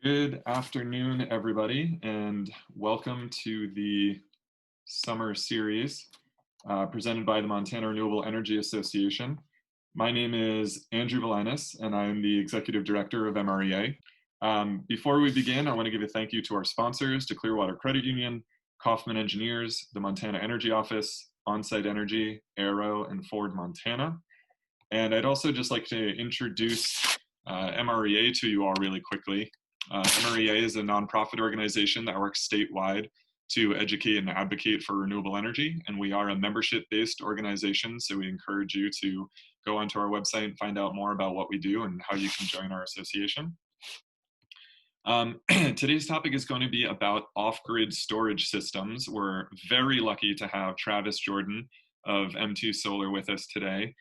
Good afternoon, everybody, and welcome to the summer series presented by the Montana Renewable Energy Association. My name is Andrew Valinas, and I'm the Executive Director of MREA. Before we begin, I want to give a thank you to our sponsors, to Clearwater Credit Union, Kaufman Engineers, the Montana Energy Office, Onsite Energy, Aero, and Ford Montana. And I'd also just like to introduce MREA to you all really quickly. MREA is a nonprofit organization that works statewide to educate and advocate for renewable energy, and we are a membership-based organization, so we encourage you to go onto our website and find out more about what we do and how you can join our association. Today's topic is going to be about off-grid storage systems. We're very lucky to have Travis Jordan of M2 Solar with us today.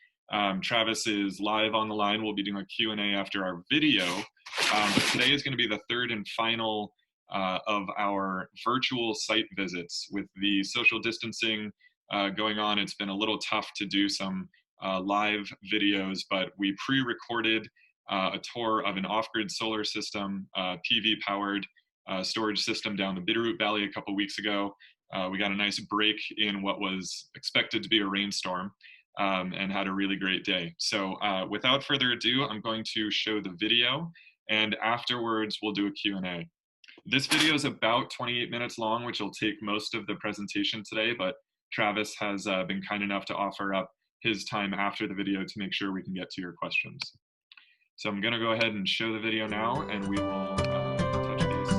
Travis is live on the line. We'll be doing a Q&A after our video, but today is going to be the third and final of our virtual site visits. With the social distancing going on, it's been a little tough to do some live videos, but we pre-recorded a tour of an off-grid solar system, PV-powered storage system down the Bitterroot Valley a couple weeks ago. We got a nice break in what was expected to be a rainstorm. And had a really great day. So without further ado, I'm going to show the video, and afterwards we'll do a Q&A. This video is about 28 minutes long, which will take most of the presentation today, but Travis has been kind enough to offer up his time after the video to make sure we can get to your questions. So I'm gonna go ahead and show the video now, and we will touch base.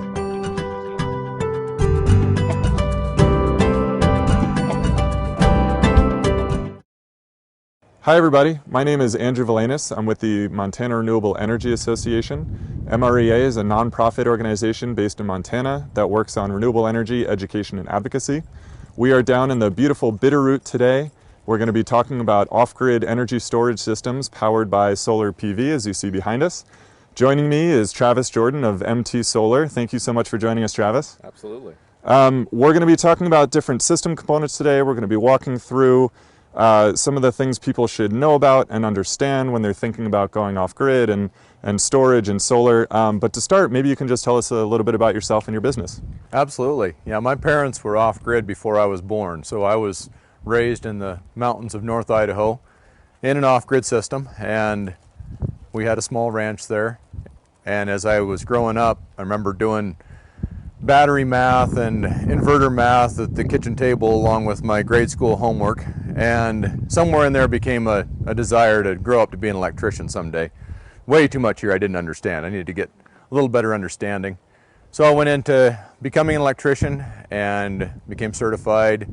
Hi everybody, my name is Andrew Valinas. I'm with the Montana Renewable Energy Association. MREA is a nonprofit organization based in Montana that works on renewable energy, education, and advocacy. We are down in the beautiful Bitterroot today. We're going to be talking about off-grid energy storage systems powered by solar PV, as you see behind us. Joining me is Travis Jordan of M2 Solar. Thank you so much for joining us, Travis. Absolutely. We're going to be talking about different system components today. We're going to be walking through some of the things people should know about and understand when they're thinking about going off-grid and storage and solar. But to start, maybe you can just tell us a little bit about yourself and your business. Absolutely. Yeah, my parents were off-grid before I was born, so I was raised in the mountains of North Idaho in an off-grid system, and we had a small ranch there. And as I was growing up, I remember doing battery math and inverter math at the kitchen table along with my grade school homework, and somewhere in there became a desire to grow up to be an electrician someday. Way too much here I didn't understand. I needed to get a little better understanding. So I went into becoming an electrician and became certified.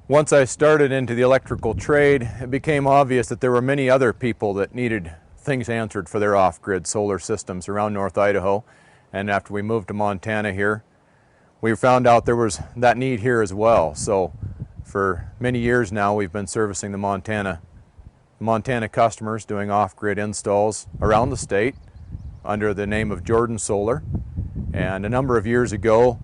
Once I started into the electrical trade, it became obvious that there were many other people that needed things answered for their off-grid solar systems around North Idaho. And after we moved to Montana here, we found out there was that need here as well. So for many years now, we've been servicing the Montana customers, doing off-grid installs around the state under the name of Jordan Solar. And a number of years ago,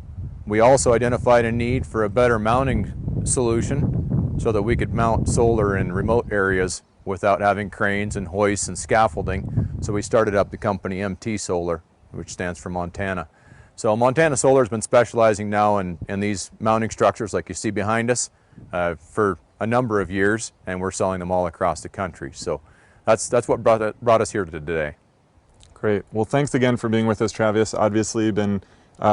we also identified a need for a better mounting solution so that we could mount solar in remote areas without having cranes and hoists and scaffolding. So we started up the company MT Solar, which stands for Montana. So Montana Solar has been specializing now in these mounting structures like you see behind us for a number of years, and we're selling them all across the country. So that's what brought us here today. Great. Well, thanks again for being with us, Travis. Obviously, you've been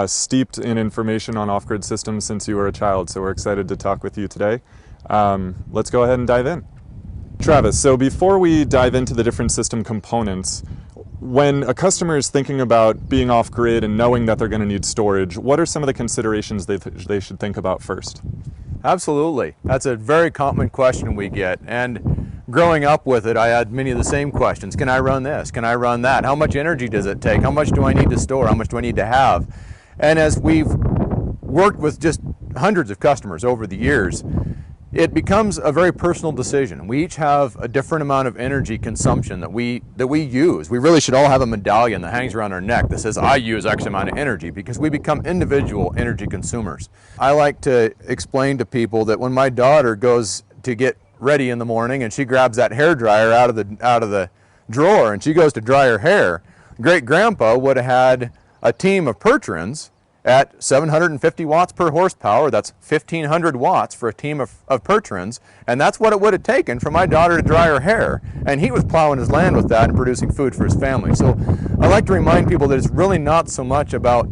steeped in information on off-grid systems since you were a child, so we're excited to talk with you today. Let's go ahead and dive in. Travis, so before we dive into the different system components, when a customer is thinking about being off-grid and knowing that they're going to need storage, what are some of the considerations they should think about first? Absolutely. That's a very common question we get. And growing up with it, I had many of the same questions. Can I run this? Can I run that? How much energy does it take? How much do I need to store? How much do I need to have? And as we've worked with just hundreds of customers over the years, it becomes a very personal decision. We each have a different amount of energy consumption that we use. We really should all have a medallion that hangs around our neck that says, I use X amount of energy, because we become individual energy consumers. I like to explain to people that when my daughter goes to get ready in the morning and she grabs that hair dryer out of the drawer and she goes to dry her hair, great grandpa would have had a team of Percherons at 750 watts per horsepower. That's 1,500 watts for a team of Percherons, and that's what it would have taken for my daughter to dry her hair. And he was plowing his land with that and producing food for his family. So I like to remind people that it's really not so much about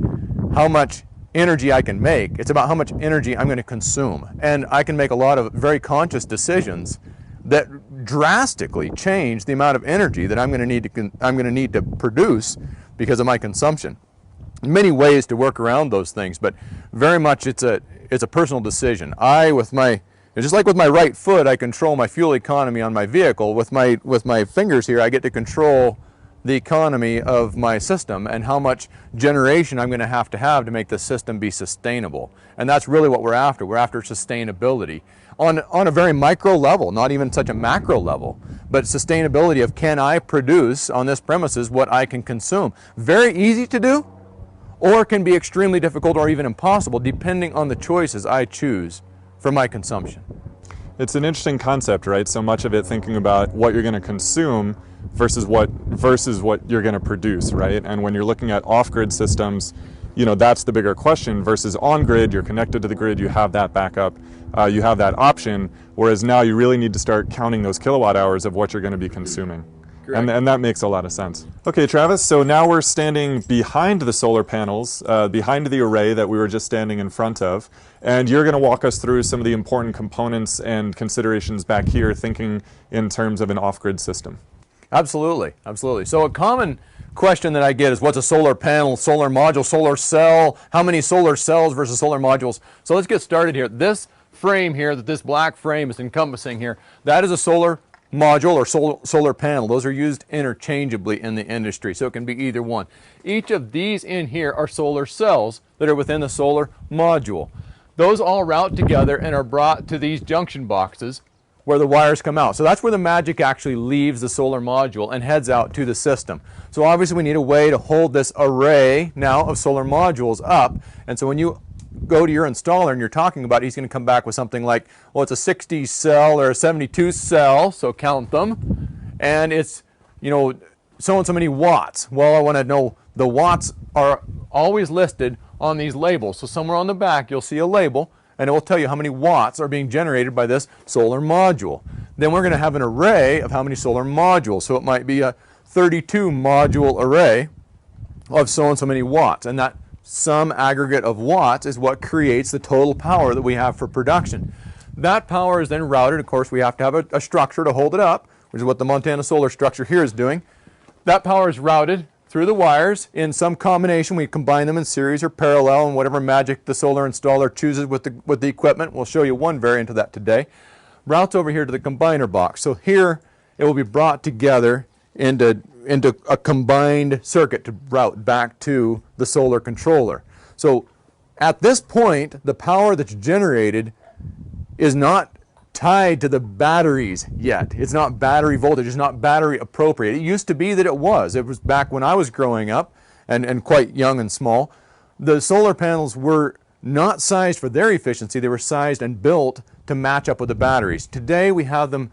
how much energy I can make, it's about how much energy I'm going to consume. And I can make a lot of very conscious decisions that drastically change the amount of energy that I'm going to need to produce because of my consumption. Many ways to work around those things, but very much it's a personal decision. Just like with my right foot, I control my fuel economy on my vehicle. With my fingers here, I get to control the economy of my system and how much generation I'm going to have to make the system be sustainable. And that's really what we're after. We're after sustainability on a very micro level, not even such a macro level, but sustainability of, can I produce on this premises what I can consume? Very easy to do, or can be extremely difficult or even impossible depending on the choices I choose for my consumption. It's an interesting concept, right? So much of it thinking about what you're going to consume versus what you're going to produce, right? And when you're looking at off-grid systems, you know, that's the bigger question, versus on-grid, you're connected to the grid, you have that backup, you have that option, whereas now you really need to start counting those kilowatt hours of what you're going to be consuming. And that makes a lot of sense. Okay, Travis, so now we're standing behind the solar panels, behind the array that we were just standing in front of, and you're going to walk us through some of the important components and considerations back here, thinking in terms of an off-grid system. Absolutely, absolutely. So a common question that I get is, what's a solar panel, solar module, solar cell? How many solar cells versus solar modules? So let's get started here. This frame here, that this black frame is encompassing here, that is a solar module or solar panel. Those are used interchangeably in the industry, so it can be either one. Each of these in here are solar cells that are within the solar module. Those all route together and are brought to these junction boxes where the wires come out. So that's where the magic actually leaves the solar module and heads out to the system. So obviously we need a way to hold this array now of solar modules up, and so when you go to your installer and you're talking about it, he's going to come back with something like, well, it's a 60 cell or a 72 cell, so count them, and it's, you know, so and so many watts. Well, I want to know the watts are always listed on these labels. So somewhere on the back you'll see a label and it will tell you how many watts are being generated by this solar module. Then we're going to have an array of how many solar modules. So it might be a 32 module array of so and so many watts, and that sum aggregate of watts is what creates the total power that we have for production. That power is then routed. Of course, we have to have a structure to hold it up, which is what the Montana solar structure here is doing. That power is routed through the wires in some combination. We combine them in series or parallel, and whatever magic the solar installer chooses with the equipment. We'll show you one variant of that today. Routes over here to the combiner box. So here it will be brought together into a combined circuit to route back to the solar controller. So at this point, the power that's generated is not tied to the batteries yet. It's not battery voltage, it's not battery appropriate. It used to be that it was. It was back when I was growing up and quite young and small. The solar panels were not sized for their efficiency, they were sized and built to match up with the batteries. Today we have them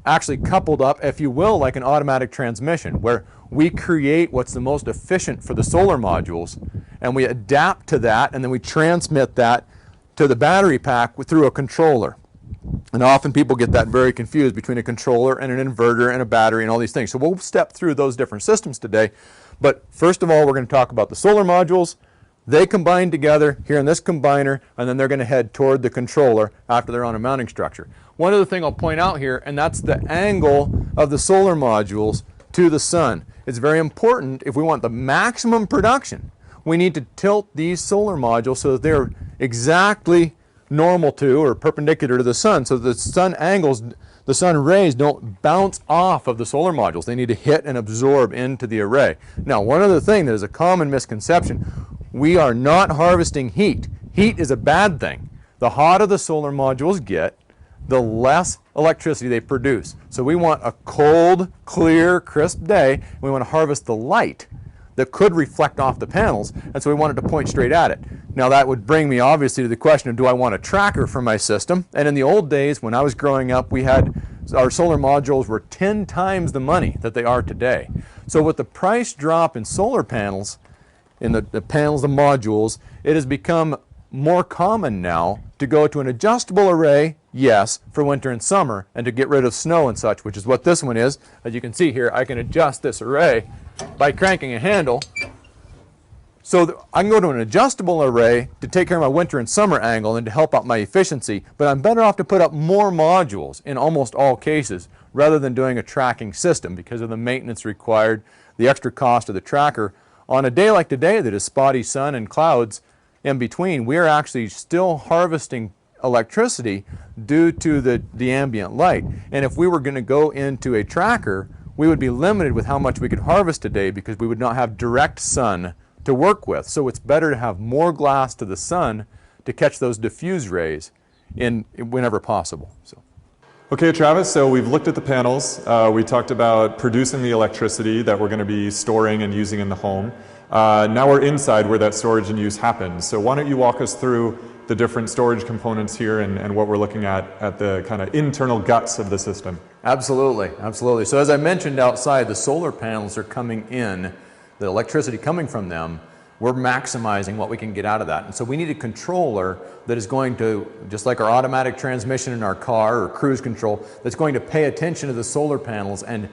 actually coupled up, if you will, like an automatic transmission, where we create what's the most efficient for the solar modules, and we adapt to that, and then we transmit that to the battery pack through a controller. And often people get that very confused between a controller and an inverter and a battery and all these things. So we'll step through those different systems today. But first of all, we're going to talk about the solar modules. They combine together here in this combiner, and then they're going to head toward the controller after they're on a mounting structure. One other thing I'll point out here, and that's the angle of the solar modules to the sun. It's very important. If we want the maximum production, we need to tilt these solar modules so that they're exactly normal to or perpendicular to the sun, so the sun angles, the sun rays don't bounce off of the solar modules. They need to hit and absorb into the array. Now, one other thing that is a common misconception, we are not harvesting heat. Heat is a bad thing. The hotter the solar modules get, the less electricity they produce. So we want a cold, clear, crisp day, and we want to harvest the light that could reflect off the panels, and so we wanted to point straight at it. Now that would bring me obviously to the question of, do I want a tracker for my system? And in the old days when I was growing up, our solar modules were 10 times the money that they are today. So with the price drop in solar panels, in the panels, the modules, it has become more common now to go to an adjustable array, yes, for winter and summer, and to get rid of snow and such, which is what this one is. As you can see here, I can adjust this array by cranking a handle. So I can go to an adjustable array to take care of my winter and summer angle and to help out my efficiency, but I'm better off to put up more modules in almost all cases rather than doing a tracking system because of the maintenance required, the extra cost of the tracker. On a day like today that is spotty sun and clouds in between, we are actually still harvesting electricity due to the ambient light. And if we were going to go into a tracker, we would be limited with how much we could harvest today because we would not have direct sun to work with. So it's better to have more glass to the sun to catch those diffuse rays whenever possible. So. Okay, Travis, so we've looked at the panels. We talked about producing the electricity that we're going to be storing and using in the home. Now we're inside where that storage and use happens. So why don't you walk us through the different storage components here and what we're looking at the kind of internal guts of the system. Absolutely, absolutely. So as I mentioned outside, the solar panels are coming in, the electricity coming from them, we're maximizing what we can get out of that. And so we need a controller that is going to, just like our automatic transmission in our car or cruise control, that's going to pay attention to the solar panels and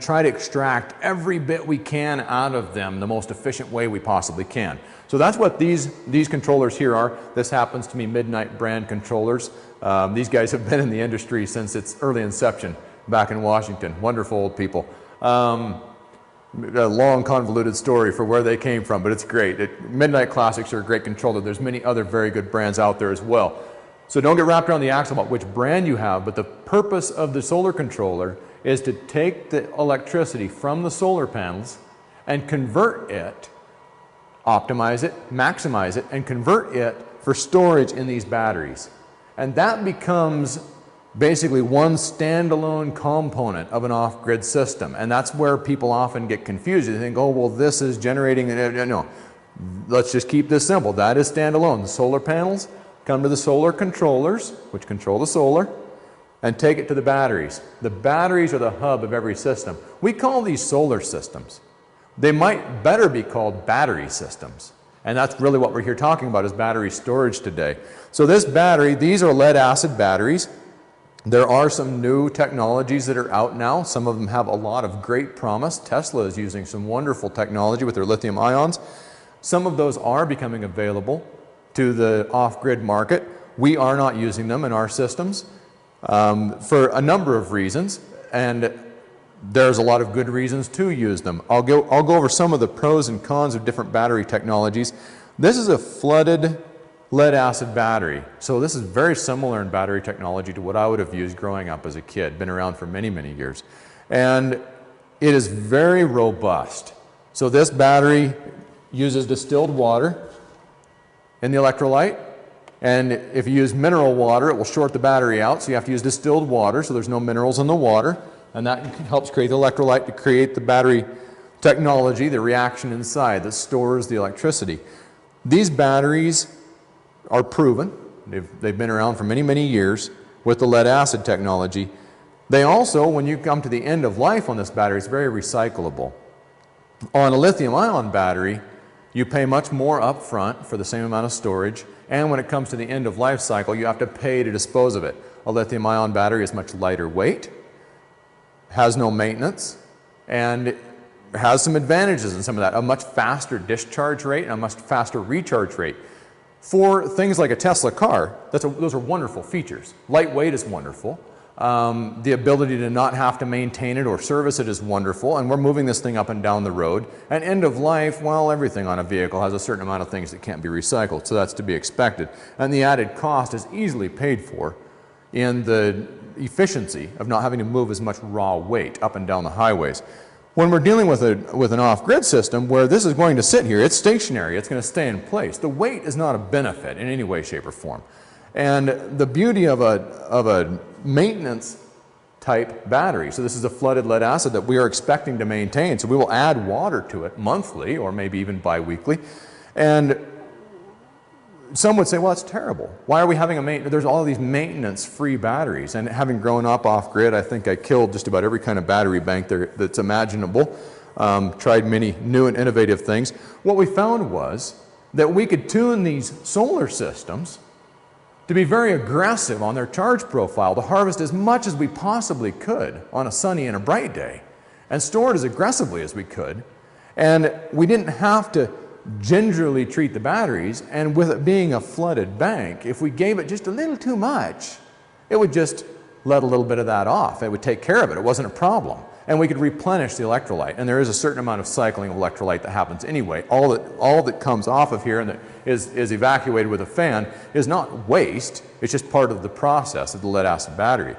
try to extract every bit we can out of them the most efficient way we possibly can. So that's what these controllers here are. This happens to be Midnight brand controllers. These guys have been in the industry since its early inception back in Washington. Wonderful old people. A long convoluted story for where they came from, but it's great. Midnight Classics are a great controller. There's many other very good brands out there as well. So don't get wrapped around the axle about which brand you have, but the purpose of the solar controller is to take the electricity from the solar panels and convert it, optimize it, maximize it, and convert it for storage in these batteries. And that becomes basically one standalone component of an off-grid system. And that's where people often get confused. They think, oh, well, this is generating, no. Let's just keep this simple. That is standalone. The solar panels come to the solar controllers, which control the solar, and take it to the batteries. The batteries are the hub of every system. We call these solar systems. They might better be called battery systems. And that's really what we're here talking about is battery storage today. So this battery, these are lead acid batteries. There are some new technologies that are out now. Some of them have a lot of great promise. Tesla is using some wonderful technology with their lithium ions. Some of those are becoming available to the off-grid market. We are not using them in our systems for a number of reasons, and there's a lot of good reasons to use them. I'll go over some of the pros and cons of different battery technologies. This is a flooded lead acid battery. So this is very similar in battery technology to what I would have used growing up as a kid, been around for many, many years. And it is very robust. So this battery uses distilled water in the electrolyte. And if you use mineral water, it will short the battery out. So you have to use distilled water, so there's no minerals in the water. And that helps create the electrolyte to create the battery technology, the reaction inside that stores the electricity. These batteries are proven. They've been around for many, many years with the lead acid technology. They also, when you come to the end of life on this battery, it's very recyclable. On a lithium ion battery, you pay much more up front for the same amount of storage, and when it comes to the end of life cycle, you have to pay to dispose of it. A lithium ion battery is much lighter weight, has no maintenance, and has some advantages in some of that. A much faster discharge rate and a much faster recharge rate. For things like a Tesla car, those are wonderful features. Lightweight is wonderful. The ability to not have to maintain it or service it is wonderful, and we're moving this thing up and down the road. And end of life, well, everything on a vehicle has a certain amount of things that can't be recycled, so that's to be expected. And the added cost is easily paid for in the efficiency of not having to move as much raw weight up and down the highways. When we're dealing with an off-grid system where this is going to sit here, it's stationary, it's going to stay in place. The weight is not a benefit in any way, shape, or form. And the beauty of a maintenance type battery, so this is a flooded lead acid that we are expecting to maintain, so we will add water to it monthly or maybe even bi-weekly. And some would say, well, that's terrible. Why are we having there's all these maintenance-free batteries. And having grown up off-grid, I think I killed just about every kind of battery bank that's imaginable. tried many new and innovative things. What we found was that we could tune these solar systems to be very aggressive on their charge profile, to harvest as much as we possibly could on a sunny and a bright day, and store it as aggressively as we could. And we didn't have to gingerly treat the batteries, and with it being a flooded bank, if we gave it just a little too much, it would just let a little bit of that off. It would take care of it. It wasn't a problem. And we could replenish the electrolyte. And there is a certain amount of cycling of electrolyte that happens anyway. All that comes off of here and that is evacuated with a fan is not waste. It's just part of the process of the lead acid battery.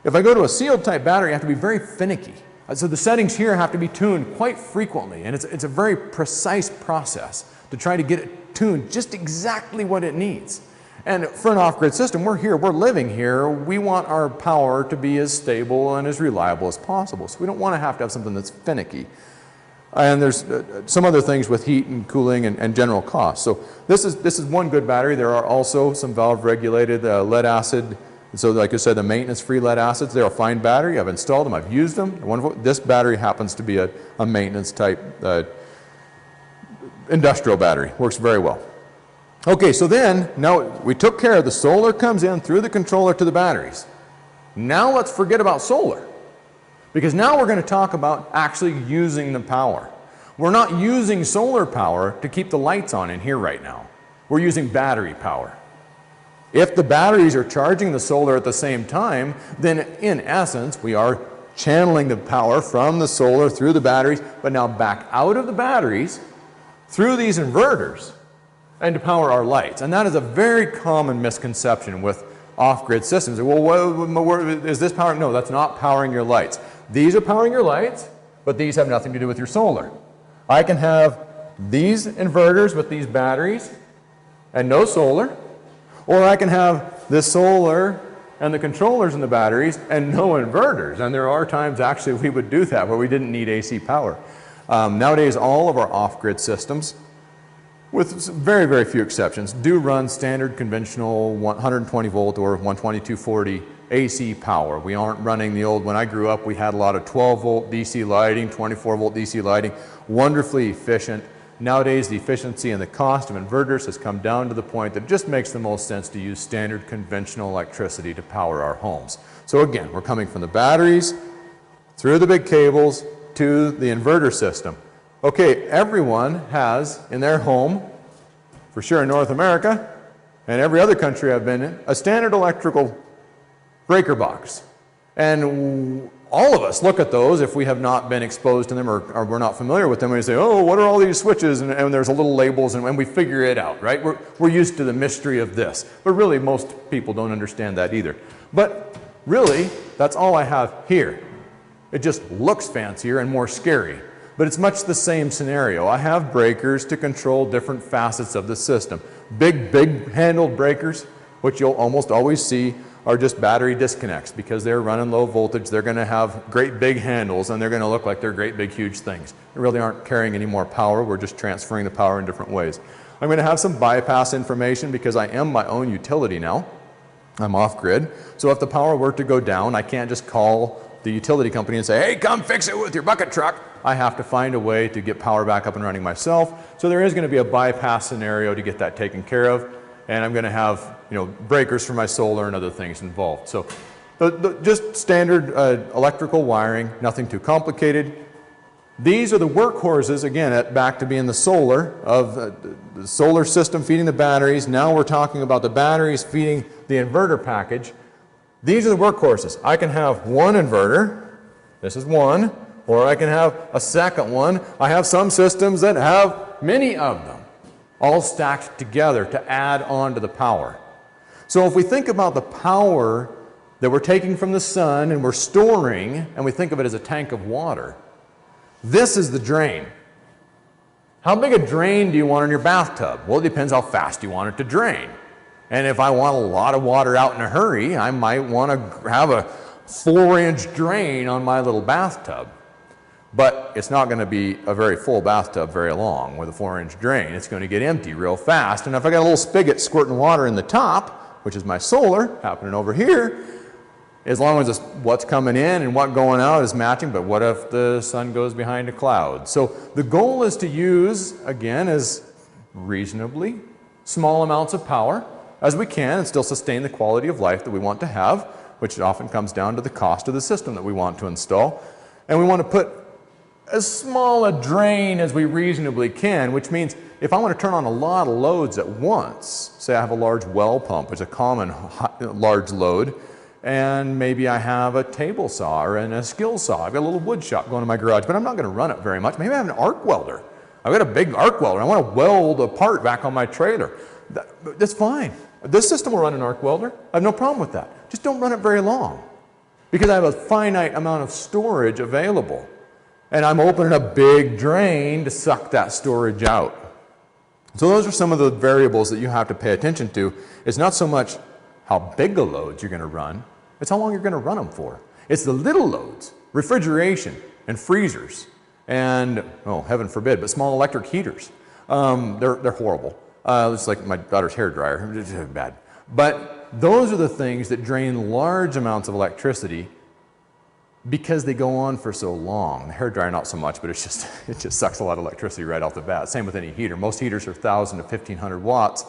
If I go to a sealed type battery, I have to be very finicky. So the settings here have to be tuned quite frequently. And it's a very precise process to try to get it tuned just exactly what it needs. And for an off-grid system, we're here, we're living here, we want our power to be as stable and as reliable as possible. So we don't want to have something that's finicky. And there's some other things with heat and cooling and general cost. So this is one good battery. There are also some valve-regulated lead acid. So like I said, the maintenance-free lead acids, they're a fine battery. I've installed them, I've used them. This battery happens to be a maintenance-type industrial battery. Works very well. Okay, so then, now we took care of the solar comes in through the controller to the batteries. Now let's forget about solar, because now we're going to talk about actually using the power. We're not using solar power to keep the lights on in here right now. We're using battery power. If the batteries are charging the solar at the same time, then in essence, we are channeling the power from the solar through the batteries, but now back out of the batteries through these inverters and to power our lights. And that is a very common misconception with off-grid systems. Well, is this powering? No, that's not powering your lights. These are powering your lights, but these have nothing to do with your solar. I can have these inverters with these batteries and no solar, or I can have this solar and the controllers and the batteries and no inverters. And there are times actually we would do that where we didn't need AC power. Nowadays, all of our off-grid systems, with very, very few exceptions, do run standard conventional 120 volt or 12240 AC power. We aren't running the old, when I grew up, we had a lot of 12 volt DC lighting, 24 volt DC lighting, wonderfully efficient. Nowadays, the efficiency and the cost of inverters has come down to the point that it just makes the most sense to use standard conventional electricity to power our homes. So again, we're coming from the batteries, through the big cables, to the inverter system. Okay, everyone has in their home, for sure in North America, and every other country I've been in, a standard electrical breaker box. And all of us look at those if we have not been exposed to them or we're not familiar with them, and we say, oh, what are all these switches? And there's a little labels, and we figure it out, right? We're used to the mystery of this. But really, most people don't understand that either. But really, that's all I have here. It just looks fancier and more scary. But it's much the same scenario. I have breakers to control different facets of the system. Big handled breakers, which you'll almost always see, are just battery disconnects because they're running low voltage. They're going to have great big handles and they're going to look like they're great big huge things. They really aren't carrying any more power. We're just transferring the power in different ways. I'm going to have some bypass information because I am my own utility now. I'm off grid. So if the power were to go down, I can't just call the utility company and say, hey, come fix it with your bucket truck. I have to find a way to get power back up and running myself. So there is going to be a bypass scenario to get that taken care of. And I'm going to have, breakers for my solar and other things involved. So just standard electrical wiring, nothing too complicated. These are the workhorses, again, back to being the solar of the solar system feeding the batteries. Now we're talking about the batteries feeding the inverter package. These are the workhorses. I can have one inverter, this is one, or I can have a second one. I have some systems that have many of them, all stacked together to add on to the power. So if we think about the power that we're taking from the sun and we're storing, and we think of it as a tank of water, this is the drain. How big a drain do you want in your bathtub? Well, it depends how fast you want it to drain. And if I want a lot of water out in a hurry, I might want to have a 4-inch drain on my little bathtub. But it's not going to be a very full bathtub very long with a 4-inch drain. It's going to get empty real fast. And if I got a little spigot squirting water in the top, which is my solar happening over here, as long as what's coming in and what's going out is matching. But what if the sun goes behind a cloud? So the goal is to use, again, as reasonably small amounts of power as we can and still sustain the quality of life that we want to have, which often comes down to the cost of the system that we want to install. And we want to put as small a drain as we reasonably can, which means if I want to turn on a lot of loads at once, say I have a large well pump, which is a common large load, and maybe I have a table saw or a skill saw. I've got a little wood shop going in my garage, but I'm not going to run it very much. Maybe I have an arc welder. I've got a big arc welder. I want to weld a part back on my trailer. That's fine. This system will run an arc welder. I have no problem with that. Just don't run it very long because I have a finite amount of storage available. And I'm opening a big drain to suck that storage out. So those are some of the variables that you have to pay attention to. It's not so much how big a loads you're going to run, it's how long you're going to run them for. It's the little loads, refrigeration and freezers and, oh, heaven forbid, but small electric heaters. They're horrible. It's like my daughter's hair dryer, it's bad. But those are the things that drain large amounts of electricity because they go on for so long. The hair dryer not so much, but it just sucks a lot of electricity right off the bat. Same with any heater. Most heaters are 1,000 to 1,500 watts,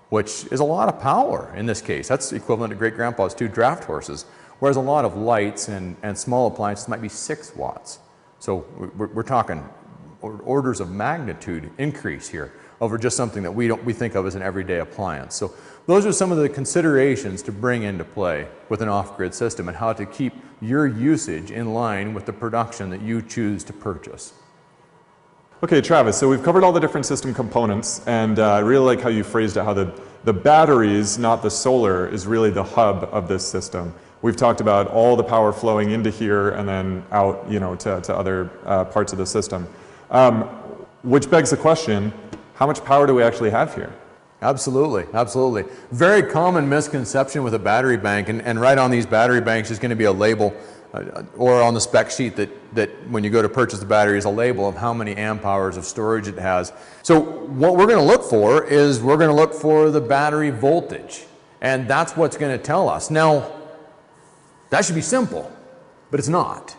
which is a lot of power in this case. That's equivalent to great grandpa's 2 draft horses, whereas a lot of lights and small appliances might be 6 watts. So we're talking orders of magnitude increase here over just something that we think of as an everyday appliance. So those are some of the considerations to bring into play with an off-grid system and how to keep your usage in line with the production that you choose to purchase. Okay, Travis, so we've covered all the different system components, and I really like how you phrased it, how the batteries, not the solar, is really the hub of this system. We've talked about all the power flowing into here and then out, you know, to other parts of the system. Which begs the question, how much power do we actually have here? Absolutely, absolutely. Very common misconception with a battery bank, and right on these battery banks is going to be a label, or on the spec sheet that when you go to purchase the battery is a label of how many amp hours of storage it has. So what we're going to look for is we're going to look for the battery voltage, and that's what's going to tell us. Now, that should be simple, but it's not.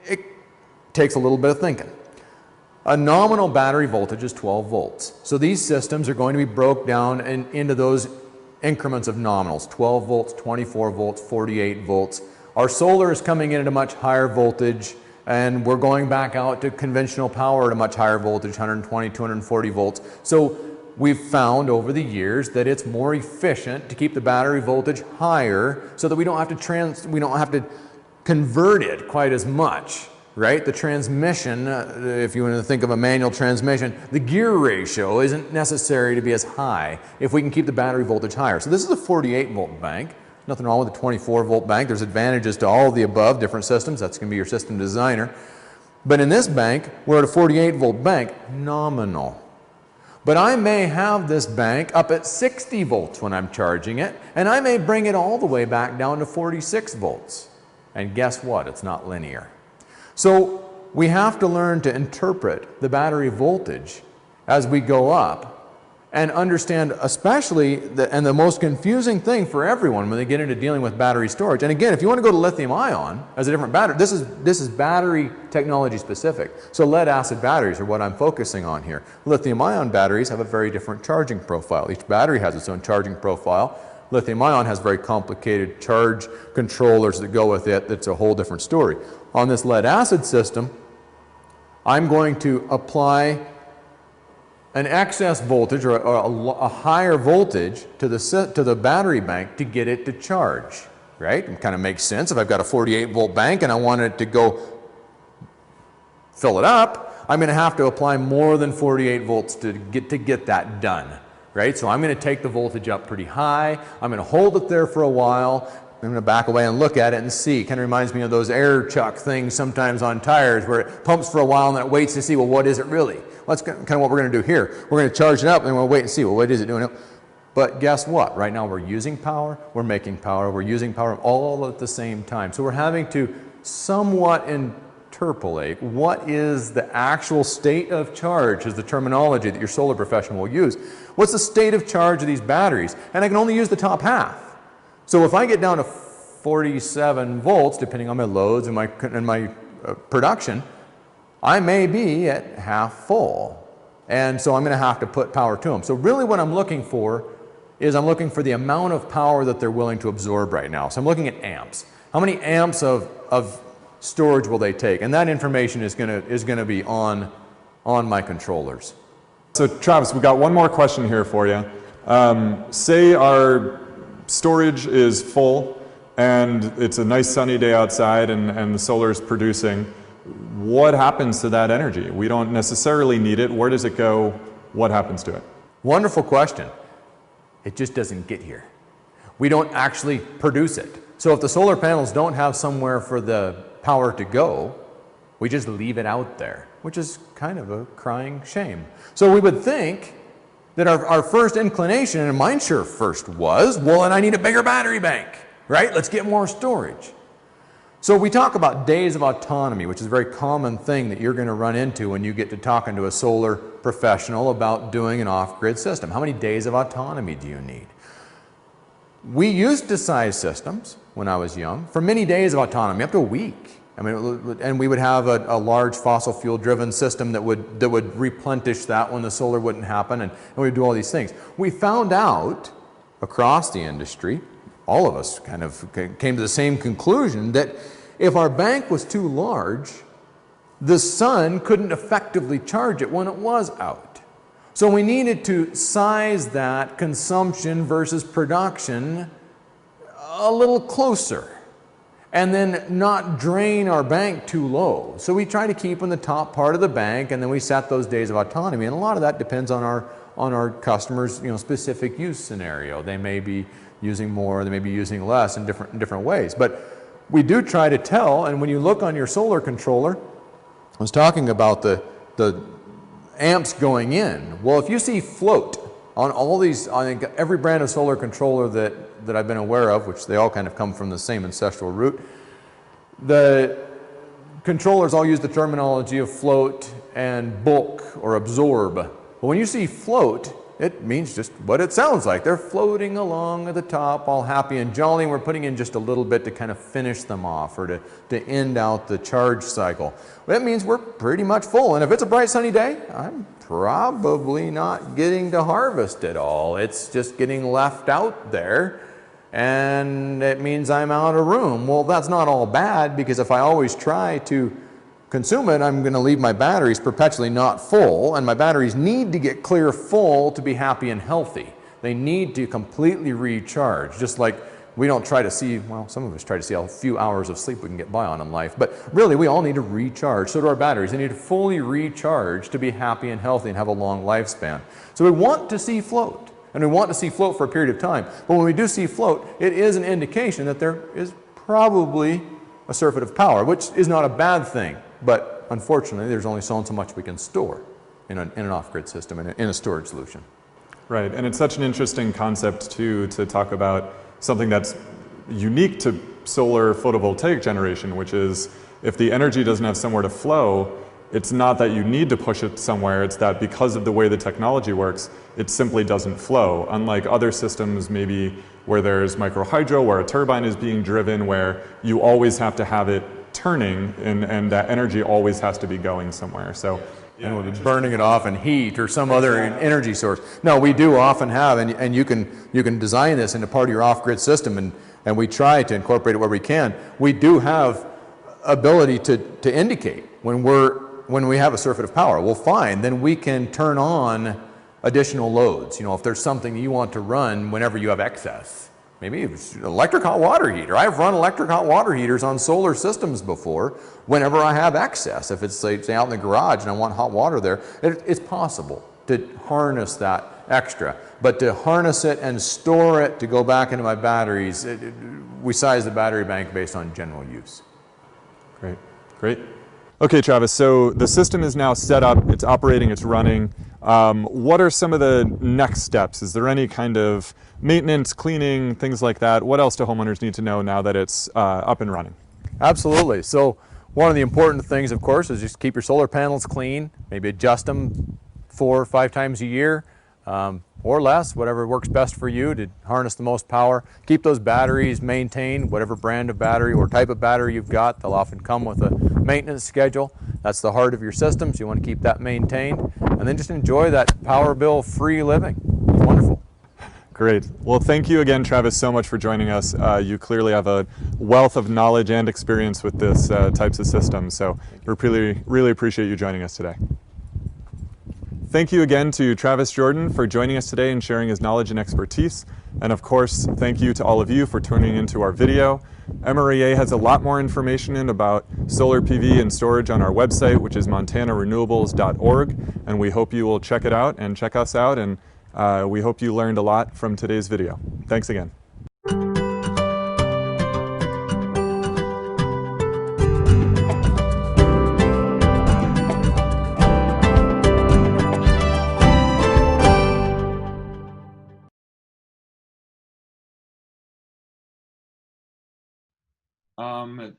It takes a little bit of thinking. A nominal battery voltage is 12 volts. So these systems are going to be broke down into those increments of nominals, 12 volts, 24 volts, 48 volts. Our solar is coming in at a much higher voltage, and we're going back out to conventional power at a much higher voltage, 120, 240 volts. So we've found over the years that it's more efficient to keep the battery voltage higher so that we don't have to convert it quite as much. Right? The transmission, if you want to think of a manual transmission, the gear ratio isn't necessary to be as high if we can keep the battery voltage higher. So this is a 48 volt bank. Nothing wrong with a 24 volt bank. There's advantages to all of the above, different systems. That's going to be your system designer. But in this bank, we're at a 48 volt bank, nominal. But I may have this bank up at 60 volts when I'm charging it, and I may bring it all the way back down to 46 volts. And guess what? It's not linear. So we have to learn to interpret the battery voltage as we go up and understand especially, the most confusing thing for everyone when they get into dealing with battery storage. And again, if you want to go to lithium ion as a different battery, this is battery technology specific. So lead acid batteries are what I'm focusing on here. Lithium ion batteries have a very different charging profile. Each battery has its own charging profile. Lithium ion has very complicated charge controllers that go with it. That's a whole different story. On this lead acid system, I'm going to apply an excess voltage or a higher voltage to the battery bank to get it to charge, right? It kind of makes sense. If I've got a 48 volt bank and I want it to go fill it up, I'm going to have to apply more than 48 volts to get that done. Right? So I'm going to take the voltage up pretty high. I'm going to hold it there for a while. I'm going to back away and look at it and see. Kind of reminds me of those air chuck things sometimes on tires where it pumps for a while and then it waits to see, well, what is it really? Well, that's kind of what we're going to do here. We're going to charge it up and we'll wait and see, well, what is it doing? But guess what? Right now we're using power, we're making power, we're using power all at the same time. So we're having to somewhat interpolate what is the actual state of charge, is the terminology that your solar professional will use. What's the state of charge of these batteries? And I can only use the top half. So if I get down to 47 volts, depending on my loads and my production, I may be at half full. And so I'm going to have to put power to them. So really what I'm looking for is I'm looking for the amount of power that they're willing to absorb right now. So I'm looking at amps. How many amps of storage will they take? And that information is going to be on my controllers. So Travis, we got one more question here for you. Say our storage is full and it's a nice sunny day outside and the solar is producing. What happens to that energy? We don't necessarily need it. Where does it go? What happens to it? Wonderful question. It just doesn't get here. We don't actually produce it. So if the solar panels don't have somewhere for the power to go, we just leave it out there, which is kind of a crying shame. So we would think that our first inclination, and mine sure first was, well, and I need a bigger battery bank, right? Let's get more storage. So we talk about days of autonomy, which is a very common thing that you're going to run into when you get to talking to a solar professional about doing an off-grid system. How many days of autonomy do you need? We used to size systems when I was young for many days of autonomy, up to a week. I mean, and we would have a large fossil fuel driven system that would replenish that when the solar wouldn't happen, and we'd do all these things. We found out across the industry, all of us kind of came to the same conclusion that if our bank was too large, the sun couldn't effectively charge it when it was out. So we needed to size that consumption versus production a little closer and then not drain our bank too low. So we try to keep in the top part of the bank, and then we set those days of autonomy, and a lot of that depends on our customers' specific use scenario. They may be using more, they may be using less in different ways. But we do try to tell, and when you look on your solar controller, I was talking about the amps going in. Well, if you see float on all these, I think every brand of solar controller that I've been aware of, which they all kind of come from the same ancestral root, the controllers all use the terminology of float and bulk or absorb. But when you see float, it means just what it sounds like. They're floating along at the top, all happy and jolly, and we're putting in just a little bit to kind of finish them off or to end out the charge cycle. Well, that means we're pretty much full, and if it's a bright sunny day, I'm probably not getting to harvest it all. It's just getting left out there, and it means I'm out of room. Well, that's not all bad, because if I always try to consume it, I'm going to leave my batteries perpetually not full, and my batteries need to get clear full to be happy and healthy. They need to completely recharge, just like we don't try to see, well, some of us try to see how few hours of sleep we can get by on in life, but really we all need to recharge. So do our batteries. They need to fully recharge to be happy and healthy and have a long lifespan. So we want to see float, and we want to see float for a period of time, but when we do see float, it is an indication that there is probably a surfeit of power, which is not a bad thing. But unfortunately, there's only so and so much we can store in an off-grid system, in a storage solution. Right, and it's such an interesting concept too, to talk about something that's unique to solar photovoltaic generation, which is if the energy doesn't have somewhere to flow, it's not that you need to push it somewhere, it's that because of the way the technology works, it simply doesn't flow. Unlike other systems maybe where there's microhydro, where a turbine is being driven, where you always have to have it turning, and that energy always has to be going somewhere. So, and burning it off in heat or some other energy source. No, we do often have, and you can design this into part of your off-grid system, and we try to incorporate it where we can. We do have ability to indicate when we have a surfeit of power. Well, fine, then we can turn on additional loads. If there's something you want to run whenever you have excess. Maybe it's an electric hot water heater. I've run electric hot water heaters on solar systems before whenever I have excess. If it's say out in the garage and I want hot water there, it's possible to harness that extra. But to harness it and store it to go back into my batteries, we size the battery bank based on general use. Great, great. Okay, Travis, so the system is now set up, it's operating, it's running. What are some of the next steps? Is there any kind of maintenance, cleaning, things like that? What else do homeowners need to know now that it's up and running? Absolutely. So one of the important things, of course, is just keep your solar panels clean, maybe adjust them 4 or 5 times a year. or less, whatever works best for you to harness the most power. Keep those batteries maintained, whatever brand of battery or type of battery you've got. They'll often come with a maintenance schedule. That's the heart of your system, so you want to keep that maintained. And then just enjoy that power bill free living. It's wonderful. Great. Well, thank you again, Travis, so much for joining us. You clearly have a wealth of knowledge and experience with this types of systems, so we really appreciate you joining us today. Thank you again to Travis Jordan for joining us today and sharing his knowledge and expertise. And of course, thank you to all of you for tuning into our video. MREA has a lot more information about solar PV and storage on our website, which is montanarenewables.org, and we hope you will check it out and check us out, and we hope you learned a lot from today's video. Thanks again.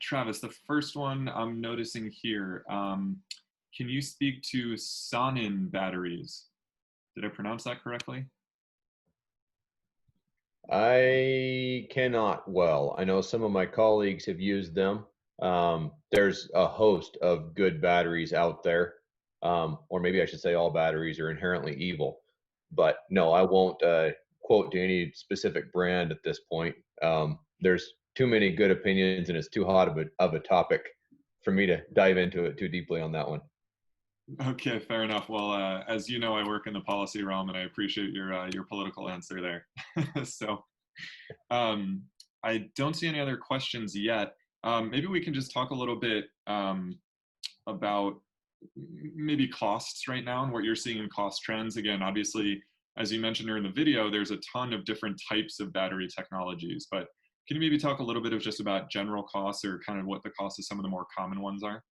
Travis, the first one I'm noticing here, can you speak to Sonnen batteries? Did I pronounce that correctly? I cannot well. I know some of my colleagues have used them. There's a host of good batteries out there, or maybe I should say all batteries are inherently evil. But no, I won't quote to any specific brand at this point. There's too many good opinions, and it's too hot of a topic for me to dive into it too deeply on that one. Okay, fair enough. Well, as you know, I work in the policy realm, and I appreciate your political answer there. So, I don't see any other questions yet. Maybe we can just talk a little bit about maybe costs right now and what you're seeing in cost trends. Again, obviously, as you mentioned during the video, there's a ton of different types of battery technologies, but can you maybe talk a little bit of just about general costs or kind of what the cost of some of the more common ones are?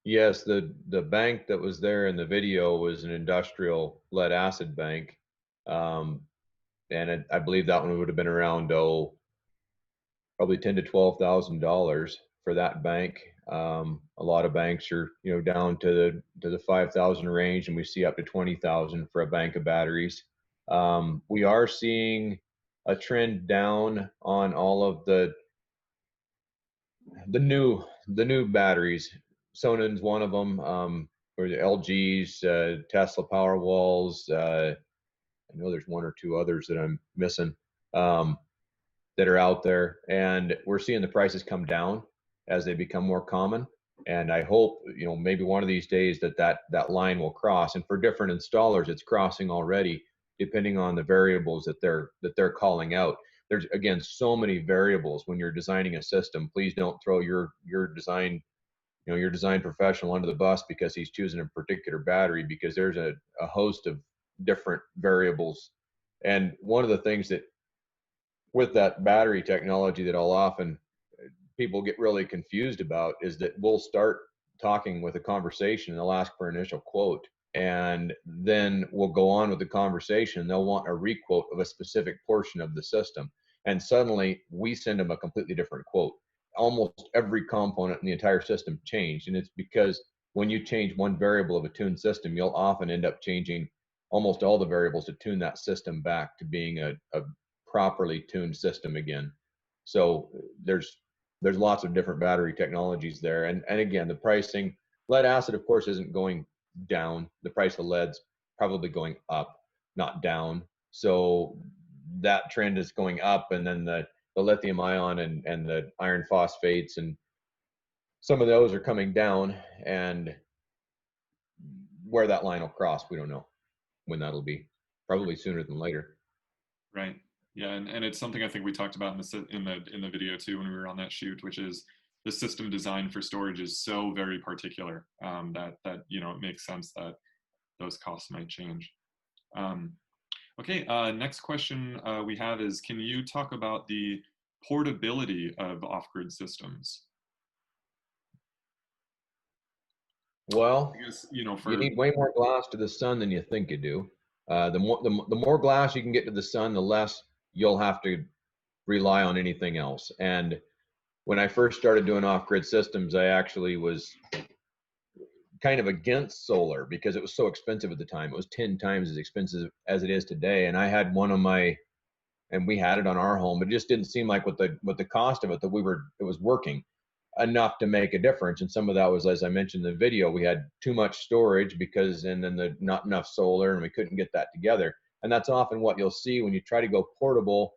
Yes, the bank that was there in the video was an industrial lead acid bank, and I believe that one would have been around probably $10,000 to $12,000 for that bank. A lot of banks are down to the 5,000 range, and we see up to 20,000 for a bank of batteries. We are seeing a trend down on all of the new batteries. Sonen's one of them, or the LG's, Tesla Powerwalls. I know there's one or two others that I'm missing that are out there, and we're seeing the prices come down as they become more common. And I hope maybe one of these days that line will cross. And for different installers, it's crossing already, depending on the variables that they're calling out. There's again so many variables when you're designing a system. Please don't throw your design your design professional under the bus because he's choosing a particular battery, because there's a host of different variables. And one of the things that with that battery technology that I'll often people get really confused about is that we'll start talking with a conversation and they'll ask for an initial quote, and then we'll go on with the conversation and they'll want a requote of a specific portion of the system, and suddenly we send them a completely different quote. Almost every component in the entire system changed, and it's because when you change one variable of a tuned system, you'll often end up changing almost all the variables to tune that system back to being a properly tuned system again. So there's lots of different battery technologies there, and again, the pricing, lead acid of course isn't going down. The price of lead's probably going up, not down. So that trend is going up, and then the lithium ion and the iron phosphates and some of those are coming down, and where that line will cross, we don't know when that'll be. Probably sooner than later. Right. Yeah, and it's something I think we talked about in the video too when we were on that shoot, which is the system design for storage is so very particular that it makes sense that those costs might change. Okay, next question we have is, can you talk about the portability of off-grid systems? Well, you need way more glass to the sun than you think you do. The more glass you can get to the sun, the less you'll have to rely on anything else. And when I first started doing off-grid systems, I actually was kind of against solar because it was so expensive at the time. It was 10 times as expensive as it is today. And I had one of my, and we had it on our home. It just didn't seem like with the cost of it that it was working enough to make a difference. And some of that was, as I mentioned in the video, we had too much storage and then not enough solar, and we couldn't get that together. And that's often what you'll see when you try to go portable.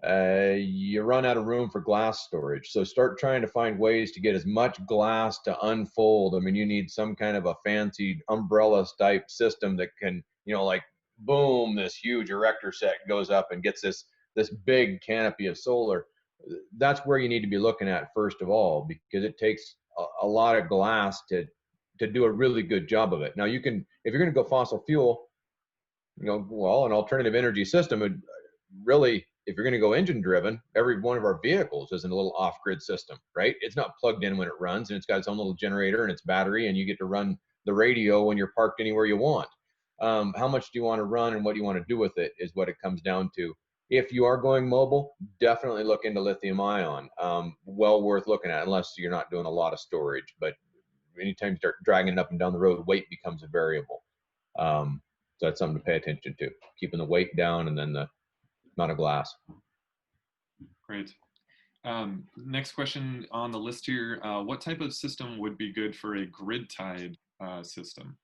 You run out of room for glass storage. So start trying to find ways to get as much glass to unfold. I mean, you need some kind of a fancy umbrella type system that can, like boom, this huge erector set goes up and gets this big canopy of solar. That's where you need to be looking at first of all, because it takes a lot of glass to do a really good job of it. Now you can, if you're going to go fossil fuel, well, an alternative energy system would really, if you're going to go engine driven, every one of our vehicles is in a little off-grid system, right? It's not plugged in when it runs, and it's got its own little generator and its battery, and you get to run the radio when you're parked anywhere you want. How much do you want to run and what do you want to do with it is what it comes down to. If you are going mobile, definitely look into lithium ion. Well worth looking at, unless you're not doing a lot of storage. But anytime you start dragging it up and down the road, weight becomes a variable. So that's something to pay attention to, keeping the weight down and then the amount of glass. Great. Next question on the list here. What type of system would be good for a grid-tied system?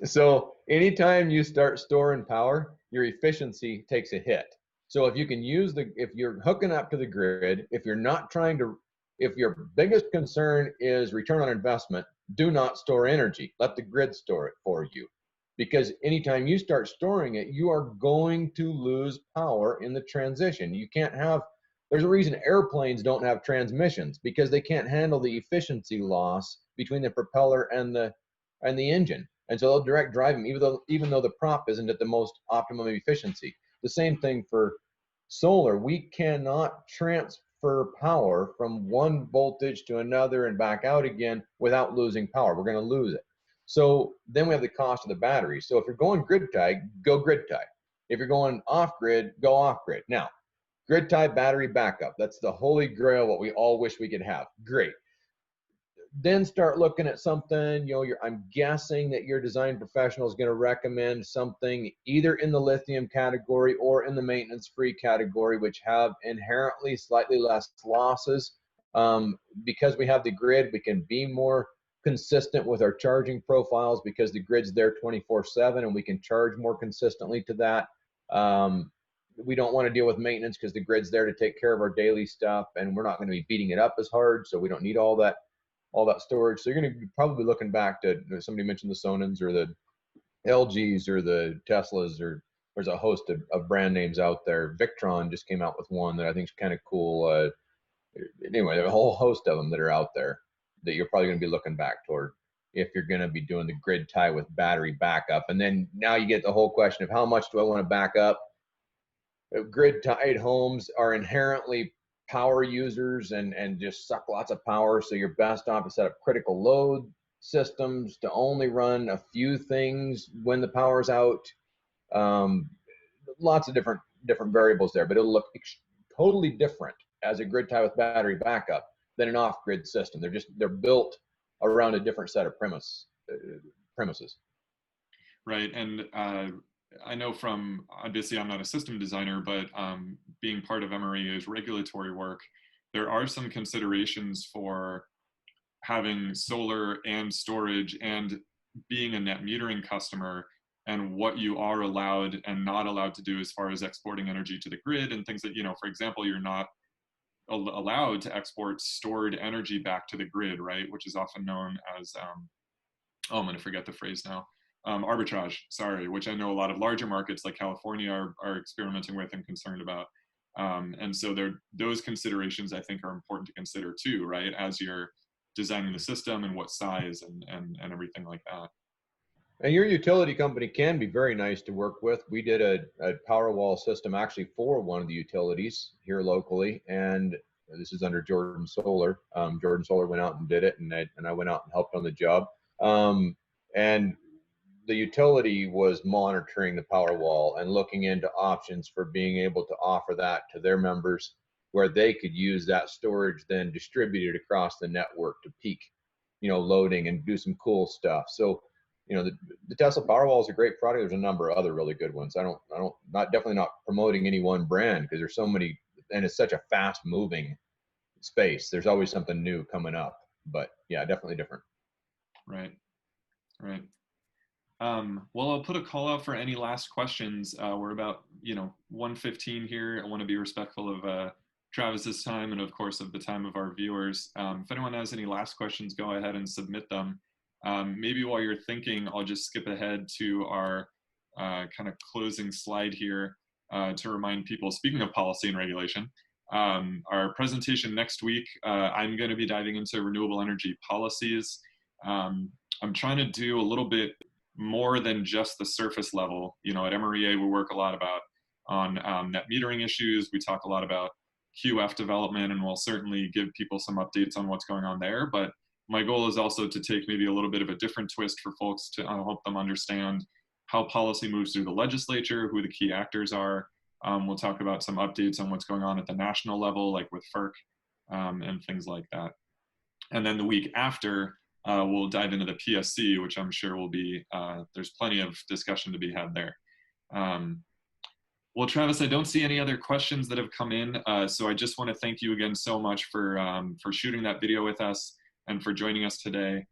So anytime you start storing power, your efficiency takes a hit. So if you can if you're hooking up to the grid, if your biggest concern is return on investment, do not store energy. Let the grid store it for you. Because anytime you start storing it, you are going to lose power in the transition. There's a reason airplanes don't have transmissions, because they can't handle the efficiency loss between the propeller and the engine. And so they'll direct drive them, even though the prop isn't at the most optimum efficiency. The same thing for solar. We cannot transfer power from one voltage to another and back out again without losing power. We're going to lose it. So then we have the cost of the battery. So if you're going grid tie, go grid tie. If you're going off grid, go off grid. Now, grid tie battery backup. That's the holy grail, what we all wish we could have. Great. Then start looking at something, I'm guessing that your design professional is going to recommend something either in the lithium category or in the maintenance-free category, which have inherently slightly less losses. Because we have the grid, we can be more consistent with our charging profiles because the grid's there 24/7 and we can charge more consistently to that. We don't want to deal with maintenance because the grid's there to take care of our daily stuff, and we're not going to be beating it up as hard, so we don't need all that storage. So you're going to be probably looking back to, somebody mentioned the Sonans or the LGs or the Teslas, or there's a host of brand names out there. Victron just came out with one that I think is kind of cool. Anyway, there's a whole host of them that are out there that you're probably going to be looking back toward if you're going to be doing the grid tie with battery backup. And then now you get the whole question of how much do I want to back up? Grid tied homes are inherently power users and just suck lots of power. So you're best off to set up critical load systems to only run a few things when the power's out. Lots of different variables there, but it'll look totally different as a grid tie with battery backup than an off-grid system. They're built around a different set of premises. Right, and I know from, obviously I'm not a system designer, but being part of MREA's regulatory work, there are some considerations for having solar and storage and being a net metering customer, and what you are allowed and not allowed to do as far as exporting energy to the grid and things that, for example, you're not allowed to export stored energy back to the grid, right? Which is often known as, I'm going to forget the phrase now, arbitrage, sorry, which I know a lot of larger markets like California are experimenting with and concerned about. And so those considerations I think are important to consider too, right? As you're designing the system and what size and everything like that. And your utility company can be very nice to work with. We did a Powerwall system actually for one of the utilities here locally, and this is under Jordan Solar. Jordan Solar went out and did it, and I went out and helped on the job. And the utility was monitoring the Powerwall and looking into options for being able to offer that to their members. where they could use that storage then distributed across the network to peak, loading and do some cool stuff. So, the Tesla Powerwall is a great product. There's a number of other really good ones. Definitely not promoting any one brand because there's so many, and it's such a fast moving space. There's always something new coming up, but yeah, definitely different. Right. Right. Well, I'll put a call out for any last questions. We're about, 1:15 here. I want to be respectful of Travis's time and of course of the time of our viewers. If anyone has any last questions, go ahead and submit them. Maybe while you're thinking, I'll just skip ahead to our kind of closing slide here to remind people, speaking of policy and regulation, our presentation next week, I'm going to be diving into renewable energy policies. I'm trying to do a little bit more than just the surface level. At MREA, we work a lot on net metering issues. We talk a lot about QF development, and we'll certainly give people some updates on what's going on there. But my goal is also to take maybe a little bit of a different twist for folks to help them understand how policy moves through the legislature, who the key actors are. We'll talk about some updates on what's going on at the national level, like with FERC and things like that. And then the week after, we'll dive into the PSC, which I'm sure will be, there's plenty of discussion to be had there. Well, Travis, I don't see any other questions that have come in, so I just want to thank you again so much for shooting that video with us and for joining us today.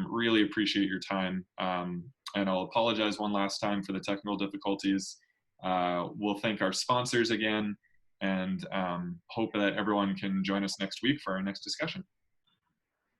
Really appreciate your time, and I'll apologize one last time for the technical difficulties. We'll thank our sponsors again, and hope that everyone can join us next week for our next discussion.